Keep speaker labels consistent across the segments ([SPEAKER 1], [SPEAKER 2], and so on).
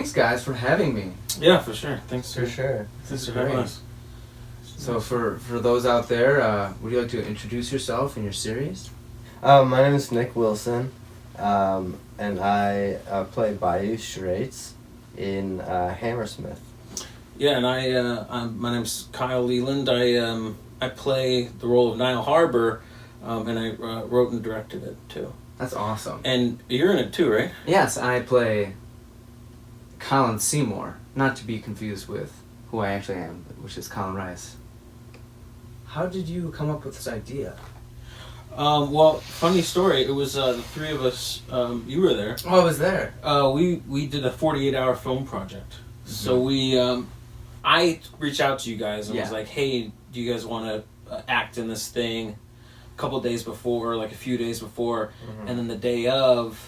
[SPEAKER 1] thanks guys for having me.
[SPEAKER 2] Yeah, for sure. Thanks
[SPEAKER 3] For sure.
[SPEAKER 2] Thanks for having us.
[SPEAKER 1] So for those out there, would you like to introduce yourself and your series?
[SPEAKER 3] My name is Nick Wilson, and I play Bayou Straits in Hammersmith.
[SPEAKER 2] Yeah, and my name's Kyle Leland. I play the role of Niall Harbour, and I wrote and directed it too.
[SPEAKER 1] That's awesome.
[SPEAKER 2] And you're in it too, right?
[SPEAKER 1] Yes, I play Colin Seymour, not to be confused with who I actually am, which is Colin Rice. How did you come up with this idea?
[SPEAKER 2] Well, funny story. It was the three of us. You were there.
[SPEAKER 1] Oh, I was there.
[SPEAKER 2] We did a 48-hour film project. Mm-hmm. So I reached out to you guys and was like, "Hey, do you guys want to act in this thing?" A couple of days before, like a few days before, and then the day of,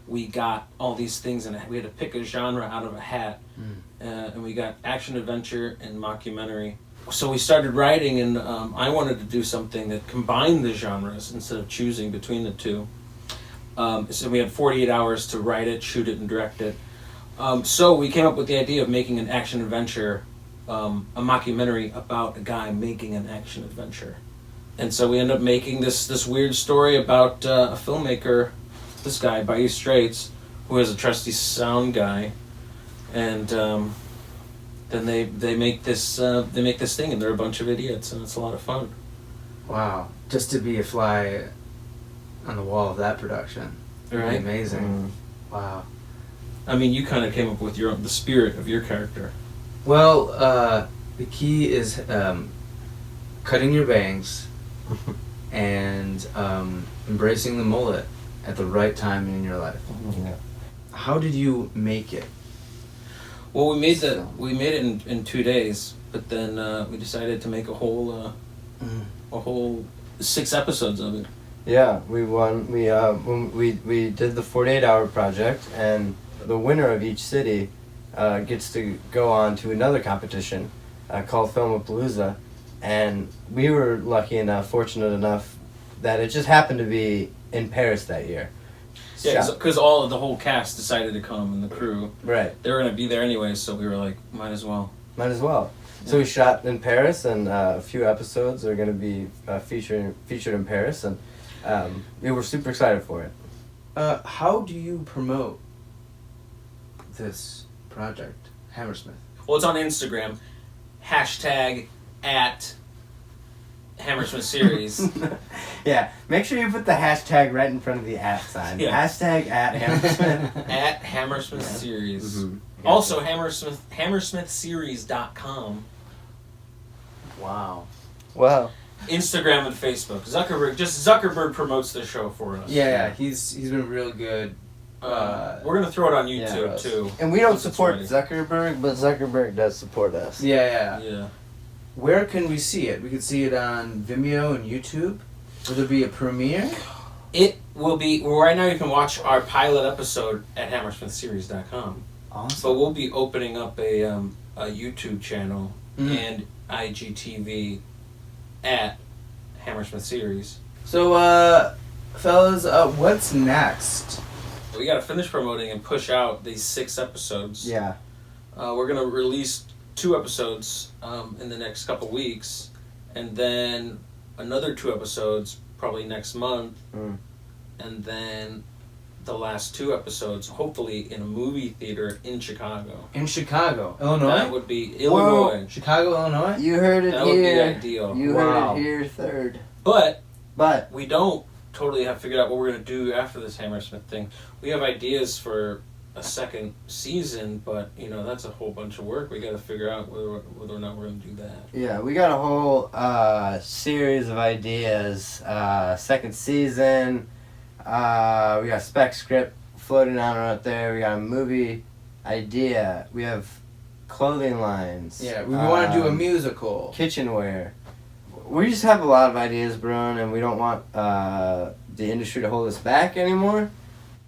[SPEAKER 2] we got all these things, and we had to pick a genre out of a hat, and we got action, adventure, and mockumentary. So we started writing, and I wanted to do something that combined the genres instead of choosing between the two. So we had 48 hours to write it, shoot it, and direct it. So we came up with the idea of making an action adventure, a mockumentary about a guy making an action adventure. And so we ended up making this weird story about a filmmaker, this guy, Bayou Straits, who is a trusty sound guy, and then they make this thing, and they're a bunch of idiots, and it's a lot of fun.
[SPEAKER 1] Wow, just to be a fly on the wall of that production, really amazing. Wow.
[SPEAKER 2] I mean, you kind of came up with the spirit of your character.
[SPEAKER 1] Well, the key is cutting your bangs and embracing the mullet at the right time in your life.
[SPEAKER 3] Yeah.
[SPEAKER 1] How did you make it?
[SPEAKER 2] Well, we made it in 2 days, but then we decided to make a whole 6 episodes of it.
[SPEAKER 3] Yeah, we did the 48-hour project, and the winner of each city gets to go on to another competition called Filmapalooza, and we were fortunate enough that it just happened to be in Paris that year.
[SPEAKER 2] Yeah, because the whole cast decided to come, and the crew. Right. They were going to be there anyway, so we were like, might as well.
[SPEAKER 3] Might as well. Yeah. So we shot in Paris, and a few episodes are going to be featured in Paris, and we were super excited for it.
[SPEAKER 1] How do you promote this project, Hammersmith?
[SPEAKER 2] Well, it's on Instagram, #@ Hammersmith Series.
[SPEAKER 3] Yeah, make sure you put the hashtag right in front of the @ sign. Yeah. # @ Hammersmith.
[SPEAKER 2] @ Hammersmith Series.
[SPEAKER 3] Mm-hmm. Yeah.
[SPEAKER 2] Also, Hammersmithseries.com.
[SPEAKER 1] Wow.
[SPEAKER 2] Instagram and Facebook. Zuckerberg promotes the show for us.
[SPEAKER 1] Yeah, he's been real good.
[SPEAKER 2] We're gonna throw it on YouTube too.
[SPEAKER 3] And we don't support Zuckerberg, but Zuckerberg does support us.
[SPEAKER 1] Yeah. Where can we see it? We can see it on Vimeo and YouTube. Will there be a premiere?
[SPEAKER 2] It will be. Well, right now you can watch our pilot episode at HammersmithSeries.com.
[SPEAKER 1] Awesome.
[SPEAKER 2] But we'll be opening up a YouTube channel and IGTV at Hammersmith Series.
[SPEAKER 1] So, fellas, what's next?
[SPEAKER 2] We gotta finish promoting and push out these 6 episodes.
[SPEAKER 3] Yeah.
[SPEAKER 2] We're gonna release 2 episodes in the next couple weeks, and then another 2 episodes probably next month, and then the last 2 episodes hopefully in a movie theater in Chicago.
[SPEAKER 1] In Chicago, Illinois?
[SPEAKER 2] That would be Illinois.
[SPEAKER 1] Whoa. Chicago, Illinois?
[SPEAKER 3] You heard it
[SPEAKER 2] that
[SPEAKER 3] here.
[SPEAKER 2] That would be ideal.
[SPEAKER 3] You heard it here third.
[SPEAKER 2] But we don't totally have figured out what we're going to do after this Hammersmith thing. We have ideas for a second season, but that's a whole bunch of work. We got to figure out whether or not we're going to do that.
[SPEAKER 3] Yeah, we got a whole series of ideas. Second season. We got spec script floating out there. We got a movie idea. We have clothing lines.
[SPEAKER 1] Yeah, we want to do a musical.
[SPEAKER 3] Kitchenware. We just have a lot of ideas brewing, and we don't want the industry to hold us back anymore.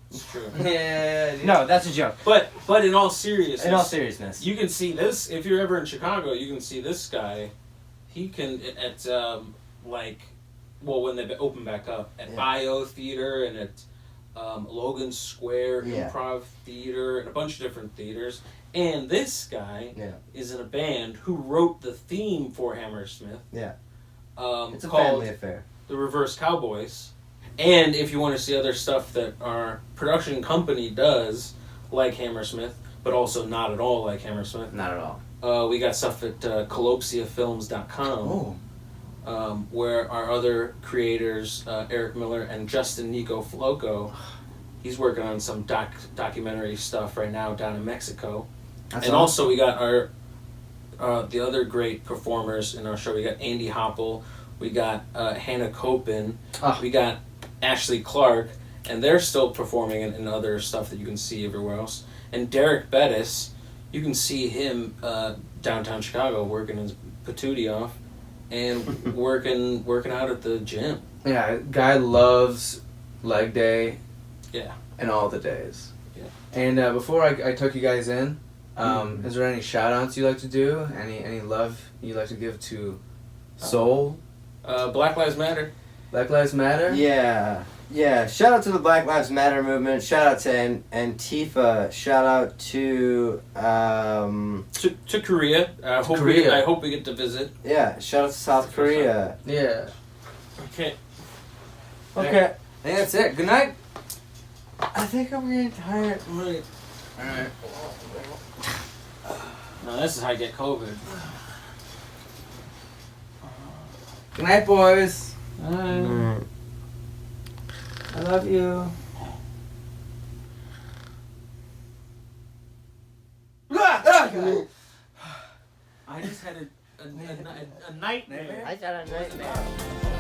[SPEAKER 2] It's true.
[SPEAKER 3] Yeah. No, that's a joke.
[SPEAKER 2] But in all seriousness, you can see this if you're ever in Chicago. You can see this guy. He can when they open back up at Bio Theater and at Logan Square
[SPEAKER 3] Yeah.
[SPEAKER 2] Improv Theater, and a bunch of different theaters. And this guy
[SPEAKER 3] Yeah.
[SPEAKER 2] is in a band who wrote the theme for Hammersmith.
[SPEAKER 3] Yeah. It's a
[SPEAKER 2] called
[SPEAKER 3] family affair.
[SPEAKER 2] The Reverse Cowboys. And if you want to see other stuff that our production company does, like Hammersmith, but also not at all like Hammersmith,
[SPEAKER 1] Not at all.
[SPEAKER 2] we got stuff at colopsiafilms.com, where our other creators, Eric Miller and Justin Nico Floco, he's working on some documentary stuff right now down in Mexico.
[SPEAKER 1] That's
[SPEAKER 2] and
[SPEAKER 1] awesome.
[SPEAKER 2] also we got our the other great performers in our show. We got Andy Hoppel, we got Hannah Copen, we got Ashley Clark, and they're still performing in other stuff that you can see everywhere else. And Derek Bettis, you can see him downtown Chicago working his patootie off and working out at the gym.
[SPEAKER 1] Yeah, guy loves leg day.
[SPEAKER 2] Yeah.
[SPEAKER 1] And all the days.
[SPEAKER 2] Yeah.
[SPEAKER 1] And before I took you guys in, is there any shout outs you like to do? Any love you like to give to Seoul?
[SPEAKER 2] Black Lives Matter.
[SPEAKER 1] Black Lives Matter?
[SPEAKER 3] Yeah. Yeah. Shout out to the Black Lives Matter movement. Shout out to Antifa. Shout out to
[SPEAKER 2] To Korea. I hope we get to visit.
[SPEAKER 3] yeah. Shout out to South Korea.
[SPEAKER 1] Yeah.
[SPEAKER 2] Okay.
[SPEAKER 3] Okay.
[SPEAKER 1] I think that's it. Good night.
[SPEAKER 3] I think I'm getting tired.
[SPEAKER 2] Alright.
[SPEAKER 1] Alright.
[SPEAKER 2] Now this is how you get COVID.
[SPEAKER 1] Good night, boys.
[SPEAKER 3] Mm.
[SPEAKER 1] I love you.
[SPEAKER 2] I just had a nightmare.
[SPEAKER 3] I got a nightmare.